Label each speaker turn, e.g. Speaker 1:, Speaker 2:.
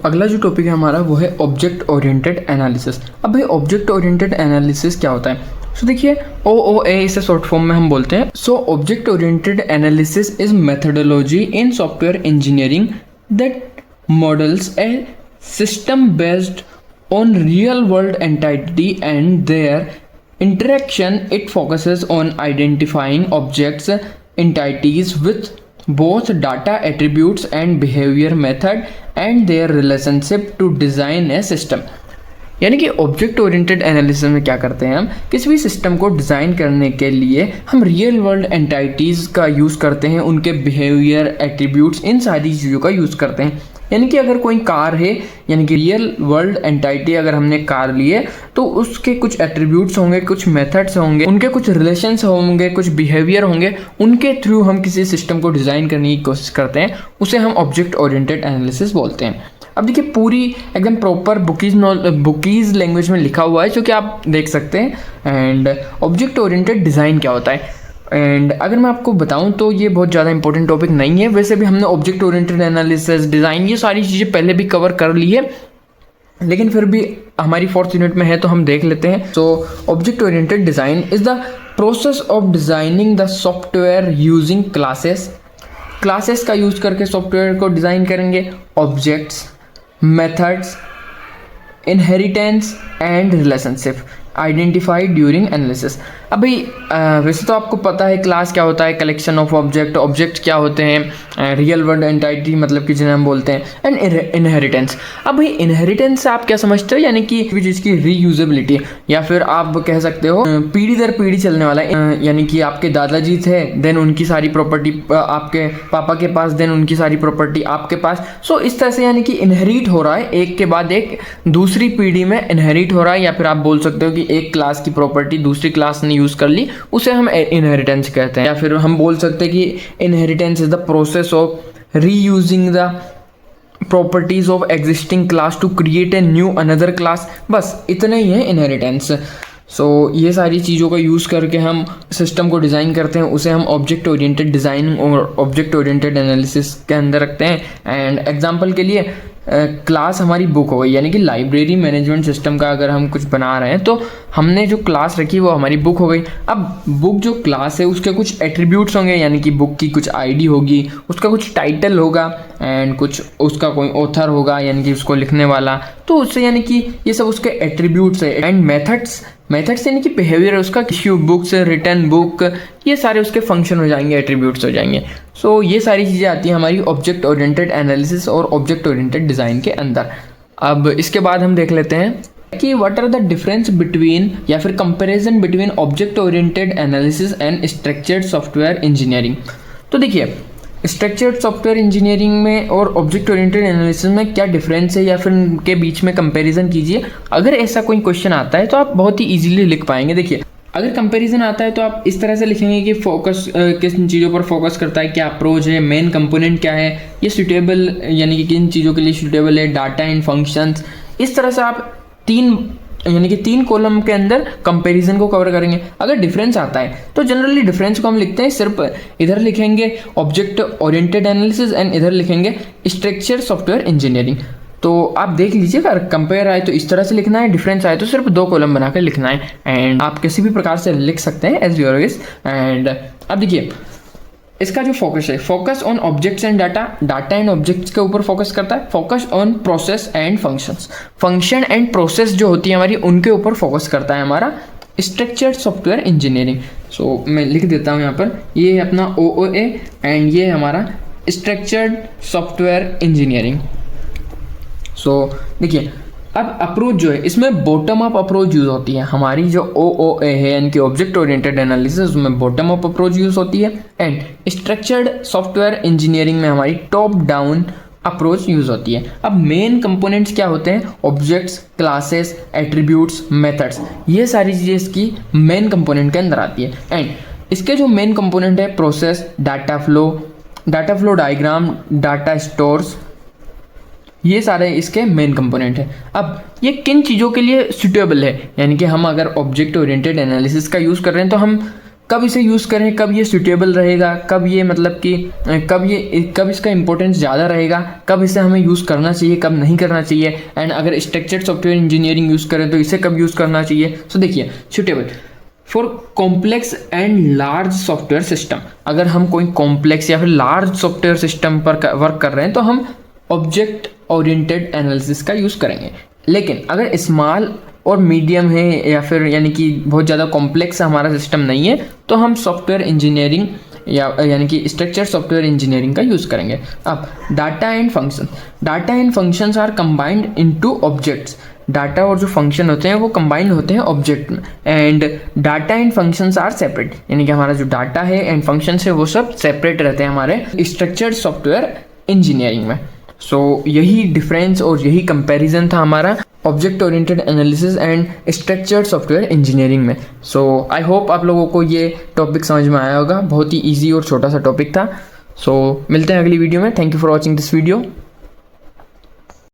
Speaker 1: अगला जो टॉपिक है हमारा वो है ऑब्जेक्ट ओरिएंटेड एनालिसिस। अब भाई ऑब्जेक्ट ओरिएंटेड एनालिसिस क्या होता है? देखिए OOA इसे शॉर्ट फॉर्म में हम बोलते हैं। Object oriented analysis is methodology in software engineering that models A system based on real world entity and their interaction. It focuses on identifying objects, entities with both data attributes and behavior method and their relationship to design a system. यानी कि object oriented analysis में क्या करते हैं, हम किसी भी system को डिज़ाइन करने के लिए हम रियल वर्ल्ड एंटिटीज़ का यूज़ करते हैं, उनके बिहेवियर, एट्रीब्यूट्स, इन सारी चीज़ों का यूज़ करते हैं। यानी कि अगर कोई कार है, यानी कि रियल वर्ल्ड एंटिटी अगर हमने कार ली है तो उसके कुछ एट्रीब्यूट्स होंगे, कुछ मेथड्स होंगे, उनके कुछ रिलेशंस होंगे, कुछ बिहेवियर होंगे, उनके थ्रू हम किसी सिस्टम को डिज़ाइन करने की कोशिश करते हैं, उसे हम ऑब्जेक्ट ओरिएंटेड एनालिसिस बोलते हैं। अब देखिए पूरी एकदम प्रॉपर बुकीज़ लैंग्वेज में लिखा हुआ है जो कि आप देख सकते हैं। एंड ऑब्जेक्ट ओरिएंटेड डिज़ाइन क्या होता है, एंड अगर मैं आपको बताऊं तो ये बहुत ज़्यादा इंपॉर्टेंट टॉपिक नहीं है। वैसे भी हमने ऑब्जेक्ट ओरिएंटेड एनालिसिस, डिज़ाइन, ये सारी चीज़ें पहले भी कवर कर ली है, लेकिन फिर भी हमारी 4th यूनिट में है तो हम देख लेते हैं। Object oriented design is the process of designing the software using classes का यूज़ करके सॉफ्टवेयर को डिज़ाइन करेंगे, objects, methods, inheritance and relationship identified during analysis. अब भाई वैसे तो आपको पता है क्लास क्या होता है, कलेक्शन ऑफ ऑब्जेक्ट क्या होते हैं, रियल वर्ल्ड एंटिटी मतलब कि जिन्हें हम बोलते हैं, एंड इनहेरिटेंस। अब भाई इनहेरिटेंस से आप क्या समझते हो, यानी कि जिसकी रीयूजेबिलिटी, या फिर आप कह सकते हो पीढ़ी दर पीढ़ी चलने वाला, यानी कि आपके दादाजी थे, देन उनकी सारी प्रॉपर्टी आपके पापा के पास, देन उनकी सारी प्रॉपर्टी आपके पास। इस तरह से यानी कि इनहेरिट हो रहा है, एक के बाद एक दूसरी पीढ़ी में इनहेरिट हो रहा है। या फिर आप बोल सकते हो कि एक क्लास की प्रॉपर्टी दूसरी क्लास ने यूज़ कर ली, उसे हम इनहेरिटेंस कहते हैं। या फिर हम बोल सकते हैं कि inheritance is the process of reusing the properties of existing class to create a new another class. बस इतना ही है इनहेरिटेंस। ये सारी चीज़ों का यूज़ करके हम सिस्टम को डिज़ाइन करते हैं, उसे हम ऑब्जेक्ट ओरिएंटेड डिज़ाइनिंग और ऑब्जेक्ट ओरिएंटेड एनालिसिस के अंदर रखते हैं। एंड एग्जांपल के लिए क्लास हमारी बुक हो गई, यानी कि लाइब्रेरी मैनेजमेंट सिस्टम का अगर हम कुछ बना रहे हैं तो हमने जो क्लास रखी वो हमारी बुक हो गई। अब बुक जो क्लास है उसके कुछ एट्रीब्यूट्स होंगे, यानी कि बुक की कुछ आईडी होगी, उसका कुछ टाइटल होगा, एंड कुछ उसका कोई ऑथर होगा, यानी कि उसको लिखने वाला, तो उससे यानी कि ये सब उसके एट्रीब्यूट्स है। एंड मेथड्स यानी कि बिहेवियर है उसका, इश्यू बुक्स, रिटर्न बुक, ये सारे उसके फंक्शन हो जाएंगे, एट्रीब्यूट्स हो जाएंगे। ये सारी चीज़ें आती हैं हमारी ऑब्जेक्ट ओरिएंटेड एनालिसिस और ऑब्जेक्ट ओरिएंटेड डिज़ाइन के अंदर। अब इसके बाद हम देख लेते हैं कि what are the difference between, या फिर comparison between object oriented analysis and structured software engineering. तो देखिए स्ट्रक्चर्ड सॉफ्टवेयर इंजीनियरिंग में और ऑब्जेक्ट ओरिएंटेड एनालिसिस में क्या डिफरेंस है, या फिर उनके बीच में कंपैरिजन कीजिए। अगर ऐसा कोई क्वेश्चन आता है तो आप बहुत ही इजीली लिख पाएंगे। देखिए अगर कंपैरिजन आता है तो आप इस तरह से लिखेंगे कि फोकस किस चीज़ों पर फोकस करता है, क्या अप्रोच है, मेन कंपोनेंट क्या है, ये सूटेबल यानी कि किन चीज़ों के लिए सूटेबल है, डाटा एंड फंक्शंस। इस तरह से आप तीन कॉलम के अंदर कंपैरिजन को कवर करेंगे। अगर डिफरेंस आता है तो जनरली डिफरेंस को हम लिखते हैं, सिर्फ इधर लिखेंगे ऑब्जेक्ट ओरिएंटेड एनालिसिस एंड इधर लिखेंगे स्ट्रक्चर्ड सॉफ्टवेयर इंजीनियरिंग। तो आप देख लीजिए, अगर कंपेयर आए तो इस तरह से लिखना है, डिफरेंस आए तो सिर्फ 2 कॉलम बनाकर लिखना है। एंड आप किसी भी प्रकार से लिख सकते हैं एज योर विश। एंड अब देखिए इसका जो फोकस है, focus on objects and data and objects के ऊपर फोकस करता है। Focus on process and functions, function and process जो होती है हमारी, उनके ऊपर फोकस करता है हमारा स्ट्रक्चर्ड सॉफ्टवेयर इंजीनियरिंग। मैं लिख देता हूँ यहाँ पर, ये है अपना OOA एंड ये हमारा स्ट्रक्चर्ड सॉफ्टवेयर इंजीनियरिंग। देखिए अब अप्रोच जो है इसमें बॉटम अप अप्रोच यूज़ होती है। हमारी जो OOA है यानी कि ऑब्जेक्ट ओरिएंटेड एनालिसिस, उसमें बॉटम अप अप्रोच यूज़ होती है। एंड स्ट्रक्चर्ड सॉफ्टवेयर इंजीनियरिंग में हमारी टॉप डाउन अप्रोच यूज़ होती है। अब मेन कंपोनेंट्स क्या होते हैं, ऑब्जेक्ट्स, क्लासेस, एट्रीब्यूट्स, मेथड्स, ये सारी चीज़ें इसकी मेन कंपोनेंट के अंदर आती है। एंड इसके जो मेन कंपोनेंट है, process, data flow diagram, data stores, ये सारे इसके मेन कंपोनेंट हैं। अब ये किन चीज़ों के लिए सूटेबल है, यानी कि हम अगर ऑब्जेक्ट ओरिएंटेड एनालिसिस का यूज़ कर रहे हैं तो हम कब इसे यूज़ करें, कब ये सूटेबल रहेगा, कब ये मतलब कि कब इसका इंपॉर्टेंस ज़्यादा रहेगा, कब इसे हमें यूज़ करना चाहिए, कब नहीं करना चाहिए, एंड अगर स्ट्रक्चर्ड सॉफ्टवेयर इंजीनियरिंग यूज़ करें तो इसे कब यूज़ करना चाहिए। सो देखिए, suitable for complex and large software system, अगर हम कोई कॉम्प्लेक्स या फिर लार्ज सॉफ्टवेयर सिस्टम पर वर्क कर रहे हैं तो हम ऑब्जेक्ट ओरिएंटेड एनालिसिस का यूज़ करेंगे। लेकिन अगर स्मॉल और मीडियम है या फिर यानी कि बहुत ज़्यादा कॉम्प्लेक्स हमारा सिस्टम नहीं है तो हम सॉफ्टवेयर इंजीनियरिंग यानी कि स्ट्रक्चर सॉफ्टवेयर इंजीनियरिंग का यूज़ करेंगे। अब data and functions are combined into objects, data और जो फंक्शन होते हैं वो कंबाइंड होते हैं ऑब्जेक्ट में, and data and functions are separate, यानी कि हमारा जो डाटा है एंड फंक्शंस है वो सब सेपरेट रहते हैं हमारे स्ट्रक्चर्ड सॉफ्टवेयर इंजीनियरिंग में। सो यही डिफरेंस और यही कंपैरिजन था हमारा object oriented analysis and structured software engineering में। सो आई होप आप लोगों को ये टॉपिक समझ में आया होगा, बहुत ही ईजी और छोटा सा टॉपिक था। सो मिलते हैं अगली वीडियो में। Thank you for watching this video.